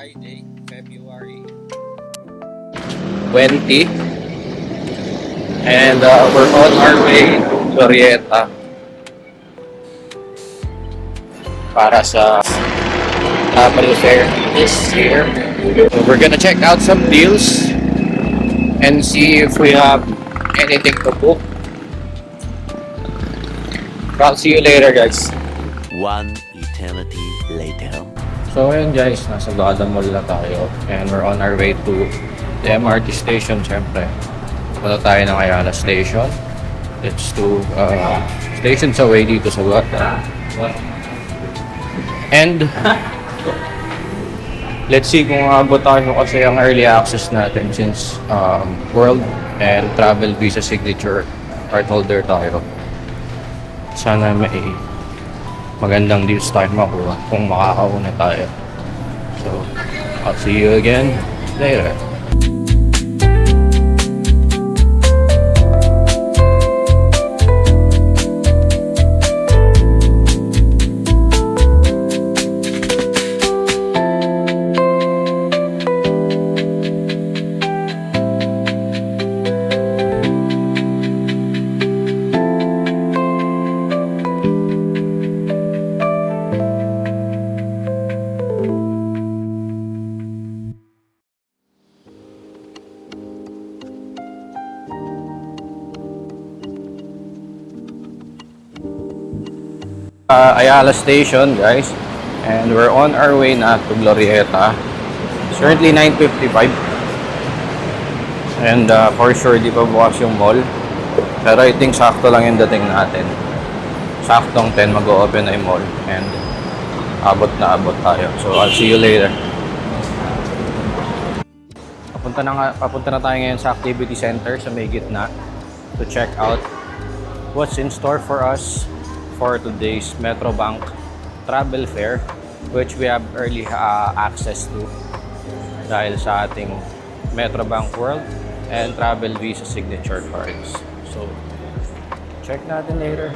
Friday, February 20. And we're on our way to Glorieta para sa travel fair this year. So we're gonna check out some deals and see if we have anything to book. I'll see you later, guys. One eternity later. So ayun guys, nasa Lada Mall na tayo and we're on our way to the MRT station syempre. Punta tayo ng Ayala Station. It's two stations away dito sa Lada. And let's see kung aabot tayo kasi ang early access natin since World and Travel Visa Signature card holder tayo. Sana may magandang deals tayo makuha kung makakauna tayo. So, I'll see you again later. Ayala Station, guys, and we're on our way na to Glorieta. It's currently 9:55 and for sure di pa bukas yung mall, pero I think sakto lang yung dating natin. Saktong 10 mag-o-open na yung mall and abot tayo. So I'll see you later. Papunta na tayo ngayon sa activity center sa may gitna to check out what's in store for us for today's Metrobank Travel Fair, which we have early access to dahil sa ating Metrobank World and Travel Visa Signature cards. So, check natin later.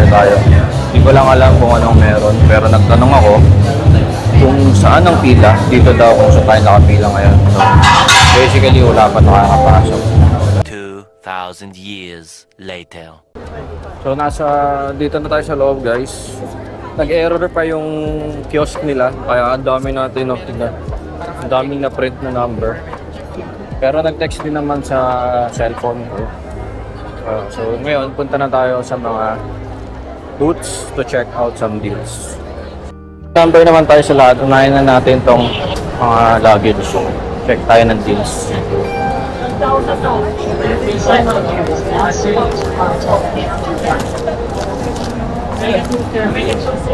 Tayo. Hindi ko lang alam kung anong meron, pero nagtanong ako kung saan ang pila. Dito daw kung saan tayo nakapila ngayon. So, basically, wala pa nakakapasok. 2,000 years later. So, dito na tayo sa loob, guys. Nag-error pa yung kiosk nila, kaya ang dami natin tingnan. Ang daming na print na number. Pero nag-text din naman sa cellphone ko. So, ngayon, punta na tayo sa mga booths to check out some deals. Number naman tayo sa lahat. Unahin na natin tong mga luggage. Check tayo ng deals.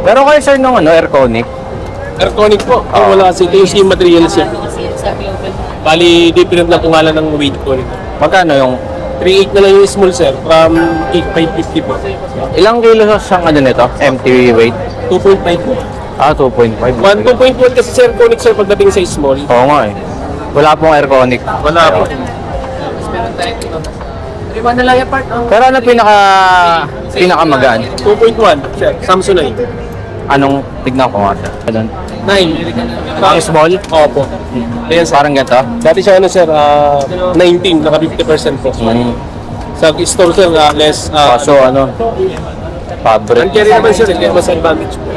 Pero kayo sir nung Airconic? Airconic po. Wala kasi ito yung same materials yan. Bali, different lang kung ng weight ko rin. Magkano yung 3.8 na lang yung small sir, from 8.550 po. ilang kilo sa nito? Empty weight? 2.5 po. 2.5. 2.1 kasi sir, Airconic sir pagdating sa small. Oo nga eh. Wala pong Airconic. Wala po. Pero ano pinakamagaan? 2.1 sir, Samsonite. Anong tignan ko nga siya? 9. Ang small? Opo. Ayan, parang ganito? Dati siya sir, 19, naka 50% po. Sa store sir, less. So fabric. Ang carry naman sir, kaya mas advantage po.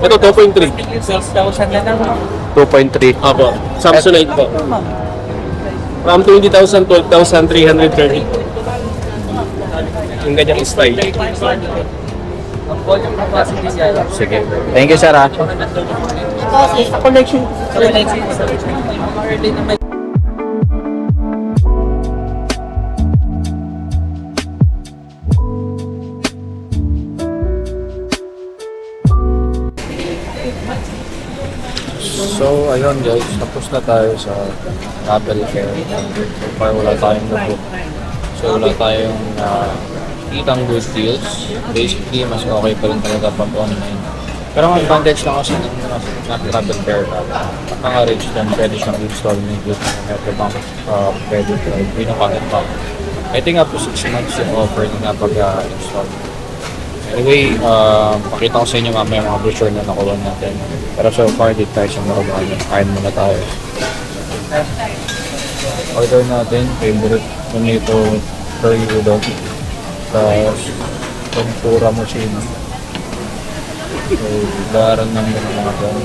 Ito 2.3. 2.3. Opo, Samsonite po. From 20,000, 12,330. Yung ganyang style. Sige. Thank you, sir. Collection. So, ayun guys, tapos na tayo sa travel fair. So far, wala tayong nabook. So, wala tayong kitang good deals. Basically, mas okay pa rin talaga pag online. Pero ang advantage lang kasi ng travel fair ka. Nakaka-reach lang, pwede siyang installment with Metrobank credit card. Yun ang pocket bank. I think up to 6 months yung offer na pag-install. Anyway, pakita ko sa inyo mamaya mga brochure na nakuha natin. Pero so far, dito tayo sa Marabayan. Kain muna tayo. Order natin, favorite bonito curry udon. Tapos, tempura mochino. So, daran ng mga doon.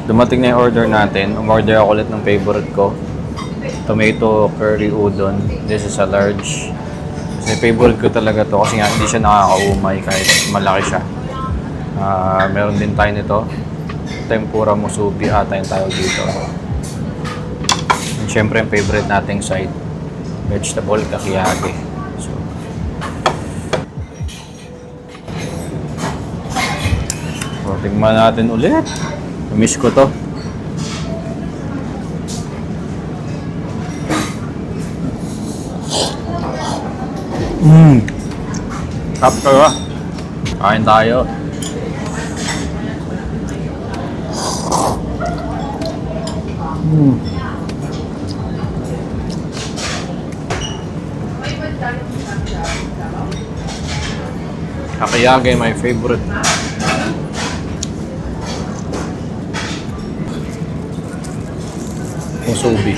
Dumating na yung order natin. Umorder ako ulit ng favorite ko. Tomato curry udon. This is a large. Kasi favorite ko talaga to kasi nga hindi siya nakakaumay kahit malaki siya. Meron din tayo nito. Tempura musubi ata yung tawag dito. And syempre yung favorite nating side. Vegetable kakiyage. So, tingnan natin ulit. Miss ko to. Sarap talaga. Kain tayo. Kakiyage, my favorite. Musubi.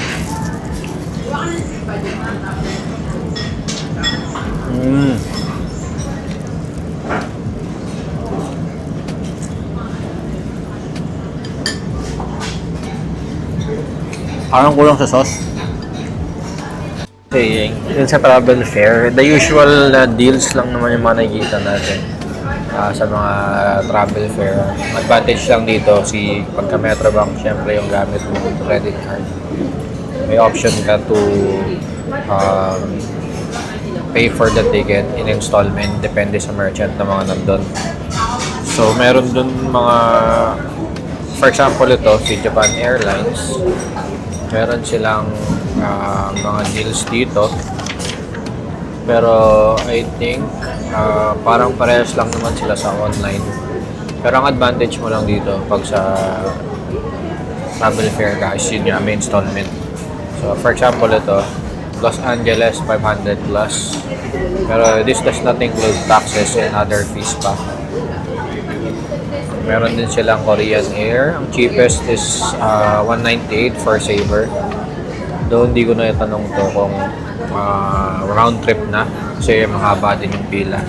Parang kulang sa sauce. Okay, yun sa travel fair, the usual deals lang naman yung mga nakikita natin sa mga travel fair. Advantage lang dito, pagka Metrobank, syempre yung gamit mo credit card. May option ka to pay for the ticket in installment, depende sa merchant na mga nandun. So, meron dun mga, for example ito, si Japan Airlines, meron silang mga deals dito. Pero I think parang parehas lang naman sila sa online. Pero ang advantage mo lang dito pag sa travel fair ka is yun yung may installment. So for example ito, Los Angeles 500 plus. Pero this does not include taxes and other fees pa. Meron din silang Korean Air. Ang cheapest is 198 for Saver. Doon hindi ko na itanong to kung round trip na kasi mahaba din yung pila.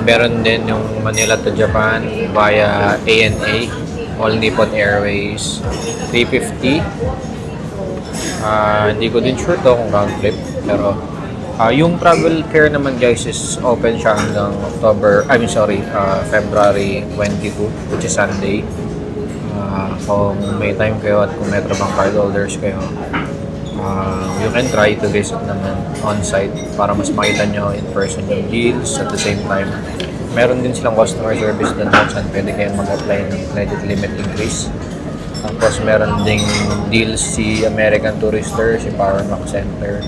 Meron din yung Manila to Japan via ANA, All Nippon Airways, 350. Hindi ko din sure to kung round trip, pero yung travel fair naman guys is open siya hanggang February 22, which is Sunday. Kung may time kayo at kung Metrobank card holders kayo, you can try to visit naman on-site para mas makita nyo in person yung deals. At the same time, meron din silang customer service doon kung saan pwede kayong mag-apply ng credit limit increase. Tapos meron ding deals si American Tourister, si Power Mac Center.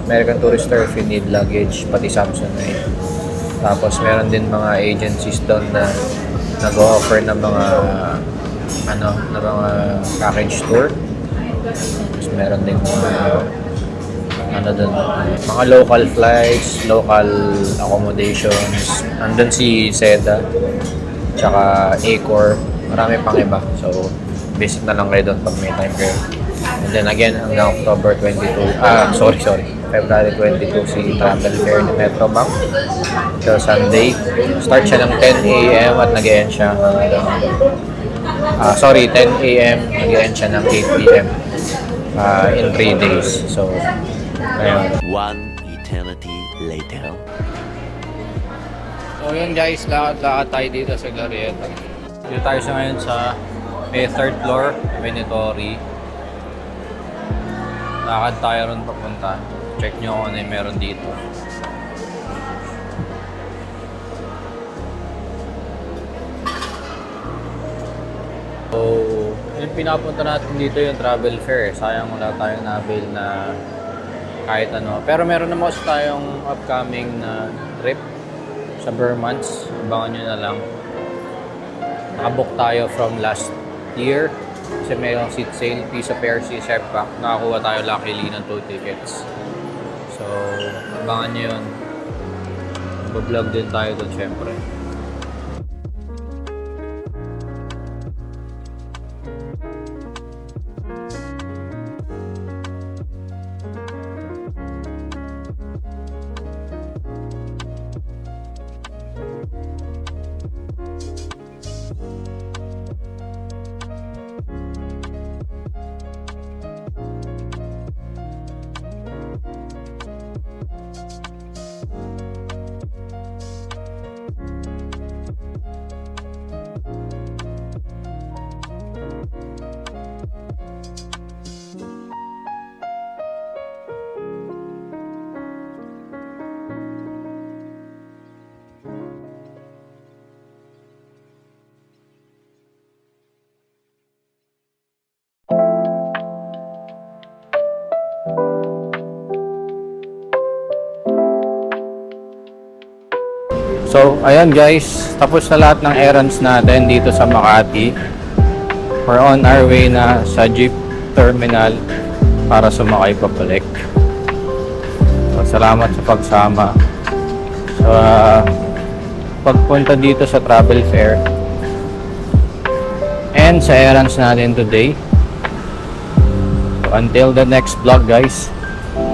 American Tourister if you need luggage, pati Samsonite. Tapos meron din mga agencies doon na nag-offer ng mga package tour. Tapos meron din mga local flights, local accommodations. Andun si Seda, tsaka Accor, marami pang iba. So, visit na lang kayo doon pag may time kayo. And then again, hanggang February 22 si travel fair ni Metrobank till Sunday. Start siya ng 10 a.m. at nag-end siya hanggang 10 a.m. nag-end siya ng 8 p.m. In 3 days. So, ayun. One eternity later. So yun guys, lakad tayo dito sa Glorieta. Dito tayo sa ngayon sa may 3rd floor, Venetory. Lakad tayo ron papunta. Check nyo kung ano yung meron dito. So, yung pinapunta natin dito yung travel fair. Sayang wala tayong nabil na kahit ano. Pero meron naman kasi tayong upcoming na trip sa Vermont. Abangan nyo na lang. Nakabook tayo from last year. Kasi mayroong seat sale, piece of air, si Chef Pack. Nakakuha tayo luckily ng 2 tickets. So, abangan nyo yun. Mag-vlog din tayo doon syempre. So, ayan guys, tapos na lahat ng errands natin dito sa Makati. We're on our way na sa jeep terminal para sumakay pabalik. So, salamat sa pagsama sa pagpunta dito sa travel fair and sa errands natin today. So, until the next vlog guys,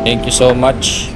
thank you so much.